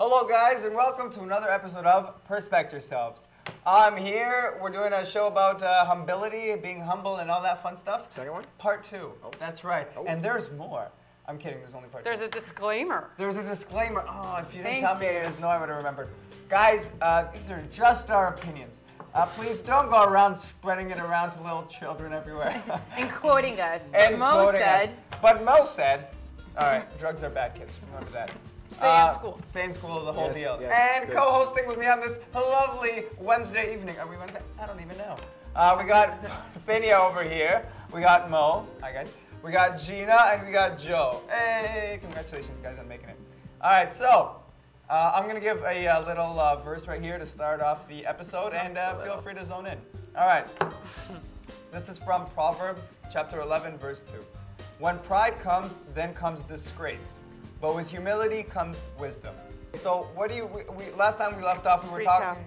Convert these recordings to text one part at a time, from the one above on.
Hello guys and welcome to another episode of Perspect Yourselves. I'm here, we're doing a show about humility, being humble and all that fun stuff. Second one? Part 2, that's right. Oh. And there's more. I'm kidding, there's only part 2. There's a disclaimer. There's a disclaimer. Oh, if you didn't Thank tell me, you. there's no I would have remembered. Guys, these are just our opinions. Please don't go around spreading it around to little children everywhere. And quoting us. And Mo quoting said. us. But Mo said, all right, drugs are bad, kids. Remember that. Stay in school. Stay in school, the whole Yes, deal. yes, And good. co-hosting with me on this lovely Wednesday evening. Are we Wednesday? I don't even know. We got Parthenia over here. We got Mo. Hi, guys. We got Gina, and we got Joe. Hey, congratulations, guys, on making it. All right, so I'm going to give a little verse right here to start off the episode, and feel free to zone in. All right. This is from Proverbs chapter 11, verse 2. When pride comes, then comes disgrace. But with humility comes wisdom. So what do you, last time we left off, we were talking,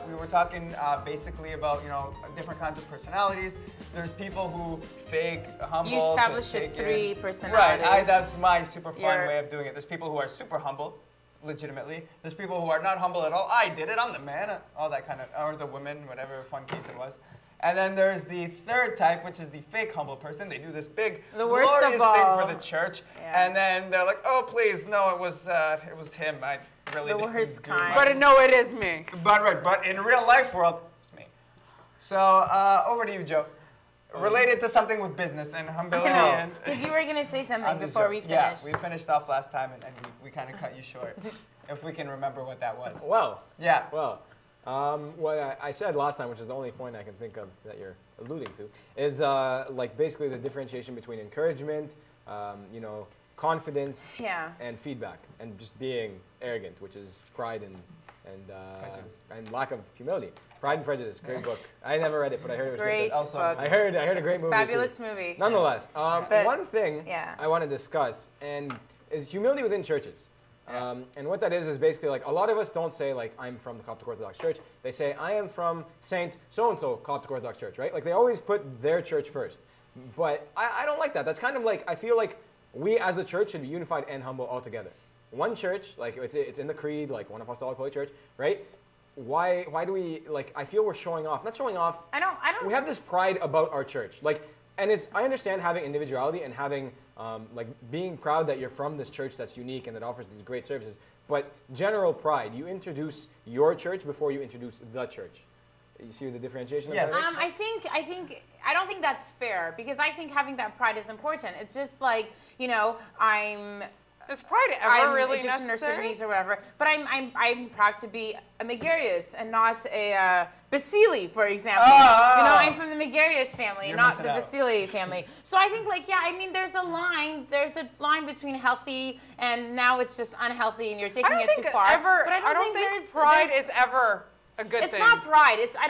we were talking basically about, you know, different kinds of personalities. There's people who fake humble. You established to the fake three it. personalities. Right, that's my super fun You're- way of doing it. There's people who are super humble, legitimately. There's people who are not humble at all. I did it, I'm the man, all that kind of, or the woman, whatever fun case it was. And then there's the third type, which is the fake humble person. They do this big, The worst of glorious all. thing for the church, Yeah. and then they're like, "Oh, please, no, it was him. I really The didn't worst do kind. much." But no, it is me. But in real life world, it's me. So over to you, Joe. Related to something with business and humility and. Because you were going to say something I'm just before we joking. Yeah, finished. we finished off last time, and we kind of cut you short. If we can remember what that was. Well, Yeah. what I said last time, which is the only point I can think of that you're alluding to, is like basically the differentiation between encouragement, you know, confidence, Yeah. and feedback, and just being arrogant, which is pride Prejudice. and lack of humility. Pride and Prejudice, great book. I never read it, but I heard it was Great good. Also- book. I heard a great movie Fabulous too. movie. Nonetheless, But- one thing yeah. I want to discuss is humility within churches. And what that is basically like a lot of us don't say like I'm from the Coptic Orthodox Church. They say I am from Saint so-and-so Coptic Orthodox Church, right? Like they always put their church first. But I don't like that. That's kind of like, I feel like we as the church should be unified and humble all together. One church, like it's in the creed, like one apostolic holy church, right? Why do we, like, I feel we're showing off. Not showing off. I don't. We have this pride about our church. Like, and I understand having individuality and having, like, being proud that you're from this church that's unique and that offers these great services. But general pride, you introduce your church before you introduce the church. You see the differentiation? Yes. I don't think that's fair because I think having that pride is important. It's just like, you know, Is pride ever I'm really Egyptian or necessary? Sudanese or whatever, but I'm proud to be a Megarius and not a Basili, for example. Oh. You know, I'm from the Megarius family, You're not missing the out. Basili family. So I think, like, yeah, I mean, there's a line between healthy and now it's just unhealthy, and you're taking I don't it think too far. ever. But I don't think there's pride there's- is ever a good It's thing. not pride. It's not.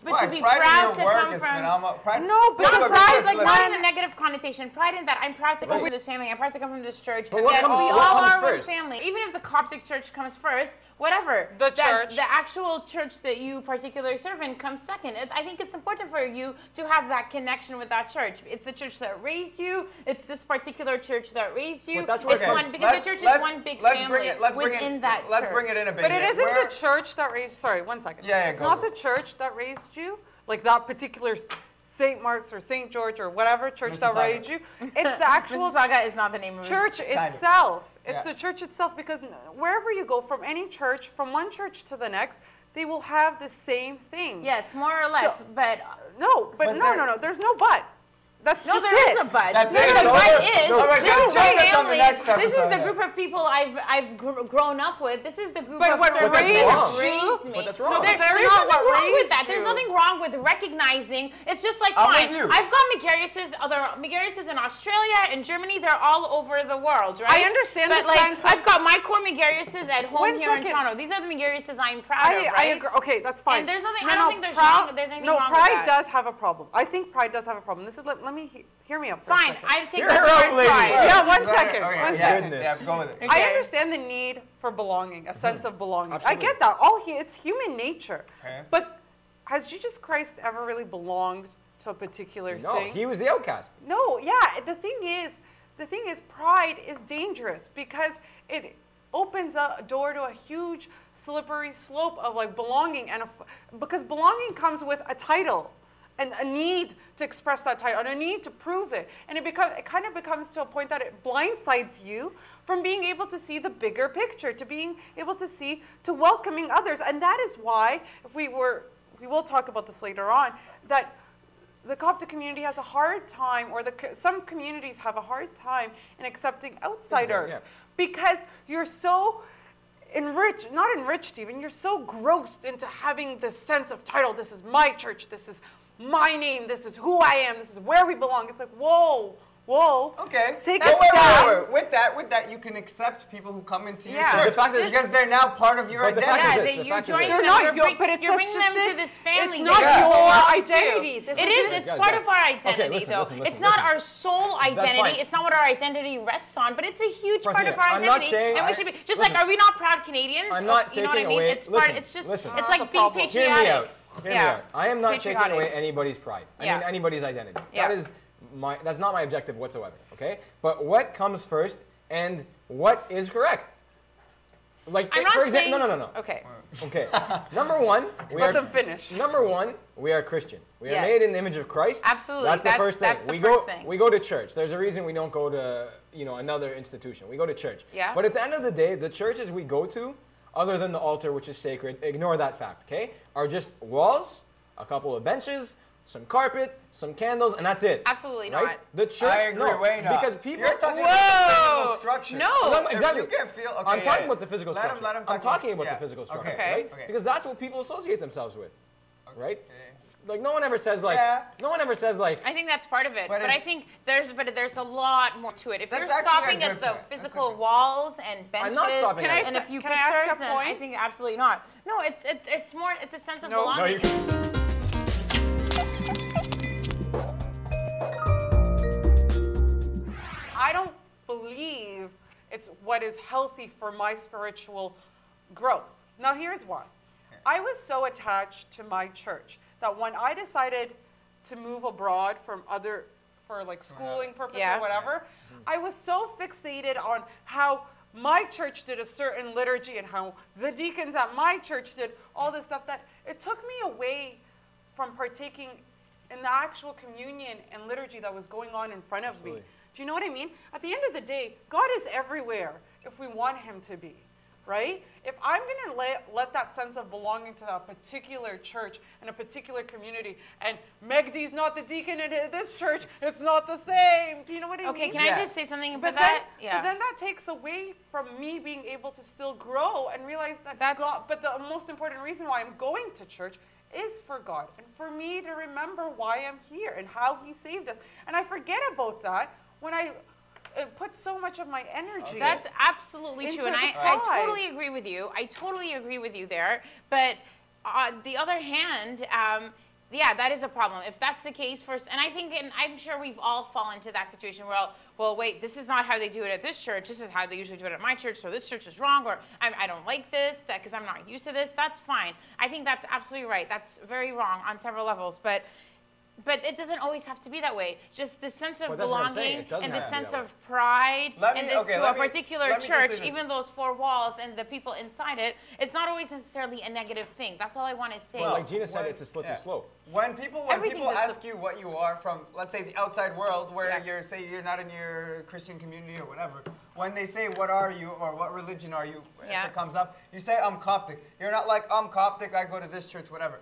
But Why? to be Pride proud in to your work come is from. phenomenal. Pride, No, but Think Not of a pride, business like list. not in a negative connotation. Pride in that I'm proud to come from this family. I'm proud to come from this church. But what Yes, comes- we what all comes are one first? family. Even if the Coptic church comes first, whatever. The church. The actual church that you particularly serve in comes second. I think it's important for you to have that connection with that church. It's the church that raised you. It's this particular church that raised you. But that's what It's Okay. one because the church is one big family within that church. Let's bring it in a bit. But it here. isn't Where- the church that raised. Sorry, 1 second. Yeah, it's go, not go. the church that raised you, like that particular St. Mark's or St. George or whatever church that Mississauga. raised you. It's the actual Mississauga is not the name of it. church of. itself. It's Yeah. the church itself, because wherever you go, from any church, from one church to the next, they will have the same thing. Yes, more or less, but. No, but But no, there- no. There's no but. That's No, just there it. is a but. That's No, it. the So but there- is no, we're this gonna is join the us on the family. next This is episode, the yeah. group of people I've grown up with. This is the group But of what servants raised that you- raised me. But that's wrong. No, but they're There's not nothing what wrong with raised that. There's you. nothing wrong with recognizing. It's just like I'm fine. with you. I've got other Megariuses in Australia and Germany. They're all over the world, right? I understand but the like, sense of- I've got my core Megariuses at home 1 here in second. Toronto. These are the Megariuses I'm proud of, I right? agree. Okay, that's fine. And there's nothing- No, I don't no, think there's anything no, wrong with pride that. does have a problem. I think pride does have a problem. This is let me hear me out for a Fine, second. I take Hear that her out, word lady. pride. Yeah, one Right, second. okay, One yeah, second. Yeah, go with it. Okay. I understand the need for belonging, a sense of belonging. Absolutely. I get that. It's human nature. Okay. But has Jesus Christ ever really belonged to a particular No, thing? he was the outcast. No, yeah. The thing is, pride is dangerous because opens a door to a huge slippery slope of like belonging, and because belonging comes with a title and a need to express that title and a need to prove it, and it kind of becomes to a point that it blindsides you from being able to see the bigger picture, to being able to welcoming others. And that is why, if we will talk about this later on, that the Coptic community has a hard time, or some communities have a hard time in accepting outsiders, because you're so not enriched even, you're so grossed into having this sense of title. This is my church, this is my name, this is who I am, this is where we belong. It's like, whoa. Okay. Take a step. With that, you can accept people who come into your The church fact is, because they're now part of your but the identity. fact Yeah, is this, you're joining They're them. not You're you're bringing them to this family. It's not that you your belong to. identity. It is. It's part of our identity, listen, though. listen, It's not listen. our sole identity. fine. It's not what our identity rests on, but it's a huge part Parthenia, of our I'm not identity, saying- and we should be just listen. like. Are we not proud Canadians? I'm not You know what I taking mean? away- It's part. listen, It's just. listen. It's That's like a being problem. Hear me patriotic. out. Hear me out. I am not taking Patriotic. away anybody's pride. I Yeah. mean anybody's identity. Yeah. That's not my objective whatsoever. Okay? But what comes first and what is correct? Like, I'm not for example, saying. no. Okay. Okay. Number one, Let them finish. Number one, we are Christian. We are Yes. made in the image of Christ. Absolutely. That's the first thing. That's the we first go thing. we go to church. There's a reason we don't go to another institution. We go to church. Yeah. But at the end of the day, the churches we go to, other than the altar, which is sacred, ignore that fact. Okay, are just walls, a couple of benches, some carpet, some candles, and that's it. Absolutely right? not. The church. I agree, no, way not. because people. You're talking Whoa! about the physical structure. No. No, exactly. You can feel. Okay, I'm talking yeah. about the physical Let structure. him talk I'm about- talking about yeah. the physical structure, Okay. right? Okay. Because that's what people associate themselves with, right? Okay. Like no one ever says like. Yeah. No one ever says like. I think that's part of it, But but I it's- think there's a lot more to it. If That's you're actually a stopping good at the point. That's a physical good- walls and I'm benches not stopping at and that. a few Can I ask pictures, a then I point? think absolutely not. No, it's more. It's a sense of No. No, belonging. I don't believe it's what is healthy for my spiritual growth. Now, here's why. I was so attached to my church that when I decided to move abroad for like schooling purposes Yeah. or whatever, I was so fixated on how my church did a certain liturgy and how the deacons at my church did all this stuff that it took me away from partaking in the actual communion and liturgy that was going on in front of me. Absolutely. Do you know what I mean? At the end of the day, God is everywhere if we want him to be, right? If I'm going to let that sense of belonging to a particular church and a particular community, and Megdi's not the deacon in this church, it's not the same. Do you know what I mean? Okay, can Yeah. I just say something about But then, that? but then that takes away from me being able to still grow and realize that That's- God, but the most important reason why I'm going to church is for God and for me to remember why I'm here and how he saved us. And I forget about that when I put so much of my energy. That's absolutely Into true, and the I pride. totally agree with you. I totally agree with you there. But on the other hand, yeah, that is a problem. If that's the case and I think, and I'm sure we've all fallen into that situation where, well, wait, this is not how they do it at this church. This is how they usually do it at my church, so this church is wrong, or I don't like this because I'm not used to this. That's fine. I think that's absolutely right. That's very wrong on several levels, but it doesn't always have to be that way. Just the sense of Well, that's what I'm saying. belonging It doesn't and the have to be sense that of pride Let and me- this okay, to a let me- particular let me just church, say this. even those four walls and the people inside it, it's not always necessarily a negative thing. That's all I want to say. Well, like Gina said, when- it's a slippery yeah. slope. When people Everything's a ask you what you are from, let's say the outside world, where Yeah. you're not in your Christian community or whatever, when they say what are you or what religion are you, Yeah. if it comes up, you say I'm Coptic. You're not like I'm Coptic, I go to this church, whatever.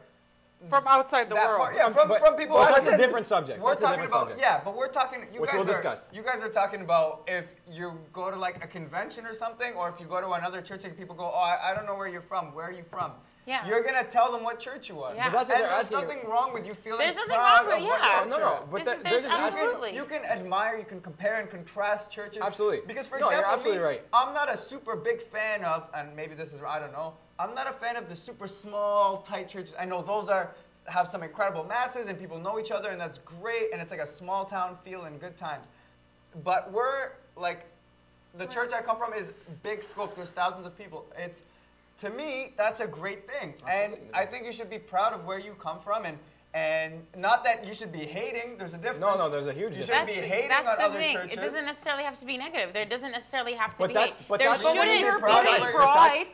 from outside the That world. part- yeah, from people But that's asking. a different subject. We're That's a talking different about subject. yeah, but we're talking. Which we'll discuss. You guys are talking about if you go to like a convention or something, or if you go to another church and people go, oh, I don't know where you're from. Where are you from? Yeah. You're gonna tell them what church you are. Yeah. But that's what And they're there's asking you. nothing wrong with you feeling There's nothing proud wrong with- of what yeah. church No, you're no, at. but There's they're just asking. absolutely. You can admire, you can compare and contrast churches. Absolutely. Because for No, you're example, absolutely me, right. I'm not a super big fan of, and maybe this is, I don't know, I'm not a fan of the super small, tight churches. I know those have some incredible masses and people know each other and that's great and it's like a small town feel and good times. But we're like, the church I come from is big scope. There's thousands of people. To me, that's a great thing. And Absolutely. I think you should be proud of where you come from And not that you should be hating. There's a difference. No, there's a huge You difference. shouldn't be hating That's on the other thing. churches. It doesn't necessarily have to be negative. There doesn't necessarily have to But be that's- hate. but There that's- But when shouldn't you're be pride, putting hate. pride,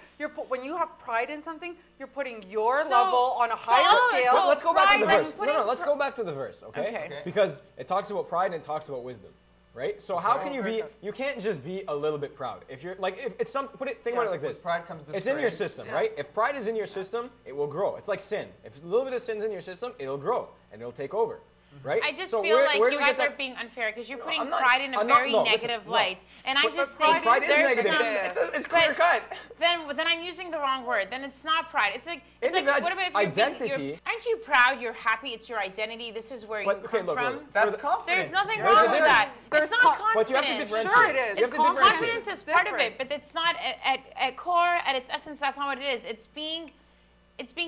when you have pride in something, you're putting your level on a higher scale. so Let's go back to the pride, verse. putting Let's go back to the verse, okay? Okay. Because it talks about pride and it talks about wisdom, right? So how can you be? Okay. You can't just be a little bit proud. If you're like, if it's some, think about it like With this. pride comes It's in your disgrace. system, right? If pride is in your system, it will grow. It's like sin. If a little bit of sin's in your system, it'll grow and it'll take over, right? I just So feel like where do you we get guys are that- being unfair because you're putting I'm not- pride in a I'm not- very no, listen, negative no. light. And I But just pride think Pride is there's negative. some, It's clear cut. then I'm using the wrong word. Then it's not pride. It's like Individual- what about if you're identity- aren't you proud? You're happy. It's your identity. This is where But, you okay, come look, from. look. That's For the- confidence. There's nothing Yeah. wrong There's a with that. difference. It's not There's confidence. But you have to differentiate. Sure it is. You have It's to differentiate. Confidence is It's part of different. it, but it's not at core, at its essence. That's not what it is. It's being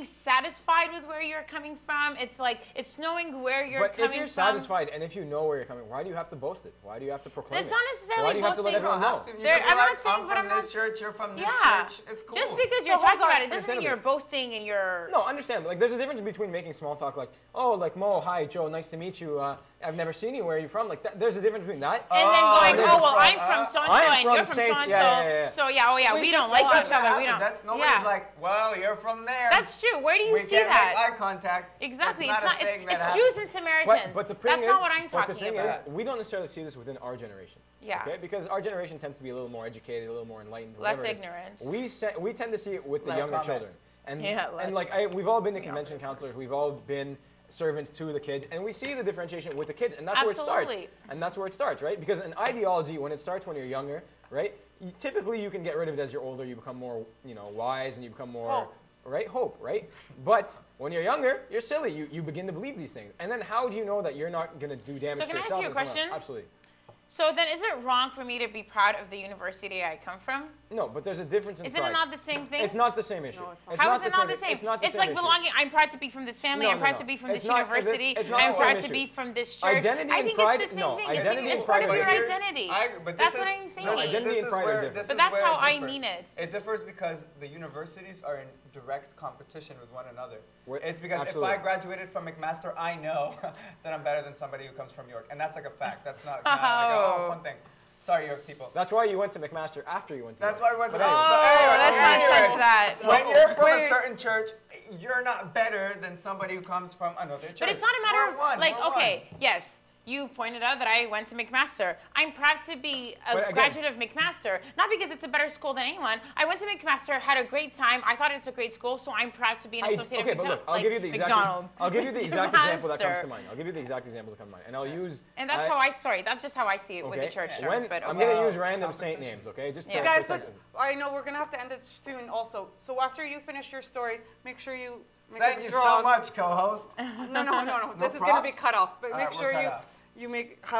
satisfied with where you're coming from. It's like it's knowing where you're But coming if you're from. satisfied and if you know where you're coming, why do you have to boast it? Why do you have to proclaim It's it? not necessarily Why do you have to let boasting. everyone You don't know? have to. You There- can be I'm not like, saying, I'm but from I'm this not- church, you're from this Yeah, church. It's cool. just because you're hold talking on. about it doesn't mean Understandably. you're boasting and you're. No, understand. Like, there's a difference between making small talk, like, oh, like Mo, hi, Joe, nice to meet you. I've never seen you. Where are you from? Like, there's a difference between that. And then going, you're oh well, from- I'm from so and so, I'm and from you're from so Saint- and yeah, so. yeah, yeah. So yeah, oh yeah, We we just don't like want each That other. We happens. don't. That's nobody's Yeah. like, well, you're from there. That's true. Where do you we see can't that? make eye contact. Exactly. It's It's not. not. A thing that It's happens. Jews and Samaritans. But the thing That's is, not what I'm but talking the thing about. is, we don't necessarily see this within our generation. Yeah. Okay? Because our generation tends to be a little more educated, a little more enlightened. Less whatever it is. ignorant. We tend to see it with the Less younger comment. children. And, Yeah, less. and like we've all been to convention counselors. We've all been servants to the kids, and we see the differentiation with the kids, and that's where it starts. Absolutely. And that's where it starts, right? Because an ideology, when it starts when you're younger, right? Typically, you can get rid of it as you're older. You become more, wise, and you become more, Hope. right? Hope, right? But when you're younger, you're silly. You begin to believe these things, and then how do you know that you're not going to do damage So to can I ask yourself? you a and someone else? question? Absolutely. So then, is it wrong for me to be proud of the university I come from? No, but there's a difference in Isn't pride. it not the same thing? It's not the same issue. No, it's not. How is it not the same? It's not the same like issue. belonging. I'm proud to be from this family. No, I'm no, proud no. to be from It's this not- university. it's not I'm the same proud to issue. be from this church. Identity I and think pride- it's the same no, thing. identity It's and part pride of are your different. identity. But That's this what is- I'm saying. No, identity this and is pride are where- different. this But is that's where how it I differs. mean it. It differs because the universities are in direct competition with one another. We're- It's because absolutely. if I graduated from McMaster, I know that I'm better than somebody who comes from York, and that's like a fact. That's not like a fun thing. Sorry, York people. That's why you went to McMaster after you went to That's York. why we went to But anyways, So Oh, anyway, let's not anyway, touch that. When you're from a Wait. certain church, you're not better than somebody who comes from another church. But it's not a matter We're of one, like, we're okay, yes, you pointed out that I went to McMaster. I'm proud to be a But again- graduate of McMaster, not because it's a better school than anyone. I went to McMaster, had a great time. I thought it's a great school, so I'm proud to be an associate okay, of but look, I'll like give you the exact. McDonald's. I'll give you the exact example that comes McMaster. to mind. I'll give you the exact example that comes to mind, and I'll use. And that's how that's just how I see it with the Okay. church When- terms. But I'm okay. going to use random saint Competition. names, okay? Just Yeah. to Guys, protect let's. I know we're gonna have to end it soon. Also, so after you finish your story, make sure you make Thank a you draw. so much, co-host. No. This is gonna be props? cut off. But All make right, sure we're you cut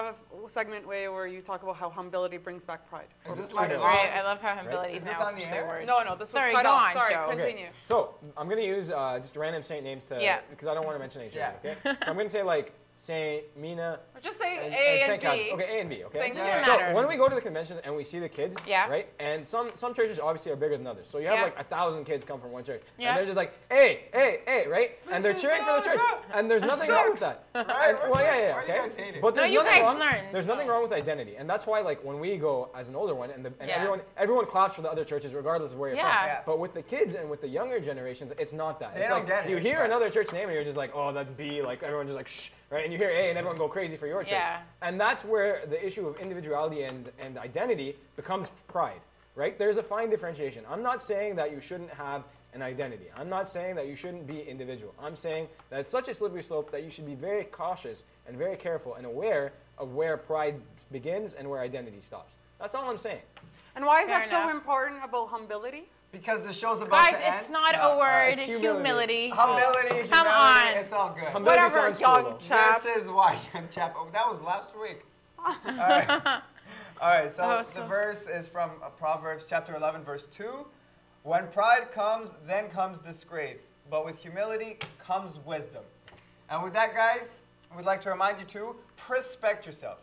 off. have a segment where you talk about how humility brings back pride. Is this like Right. Right, I love how humility Is is this now on the officially a air? word. No, this Sorry, was cut go off. on, Sorry, Joe. continue. So I'm going to use just random saint names to. Yeah. Because I don't want to mention each other, Yeah. okay? So I'm going to say like Saint Mina. Or just say And A Saint and B. Catherine. Okay, A and B, okay? Thank you. So Doesn't matter. when we go to the conventions and we see the kids, Yeah. right? And some churches obviously are bigger than others. So you have Yeah. like 1,000 kids come from one church. Yeah. And they're just like, hey, right? And they're This is cheering for the so church. good. And there's nothing wrong with that. Right? And- well, yeah, Why are okay. you guys hating? But No, there's you nothing guys wrong, learn. There's nothing wrong with identity. And that's why like when we go as an older one and Yeah. everyone claps for the other churches regardless of where you're Yeah. from. Yeah. But with the kids and with the younger generations, it's not that. They It's don't like get it, you hear right. another church name and you're just like, oh, that's B. Like everyone's just like, shh, right? And you hear A and everyone go crazy for your church. Yeah. And that's where the issue of individuality and identity becomes pride, right? There's a fine differentiation. I'm not saying that you shouldn't have an identity. I'm not saying that you shouldn't be individual. I'm saying that it's such a slippery slope that you should be very cautious and very careful and aware of where pride begins and where identity stops. That's all I'm saying. And why is Fair that so enough. important about humility? Because the show's about Guys, to end. it's not No, a word. it's humility. Humility. Humility, Come humility, on. it's all good. Humility Whatever, sounds young cool, though. chap. This is why, young chap. Oh, that was last week. All right. All right, so Oh, the so- verse is from Proverbs chapter 11, verse 2. When pride comes, then comes disgrace, but with humility comes wisdom. And with that, guys, we'd like to remind you to prespect yourself.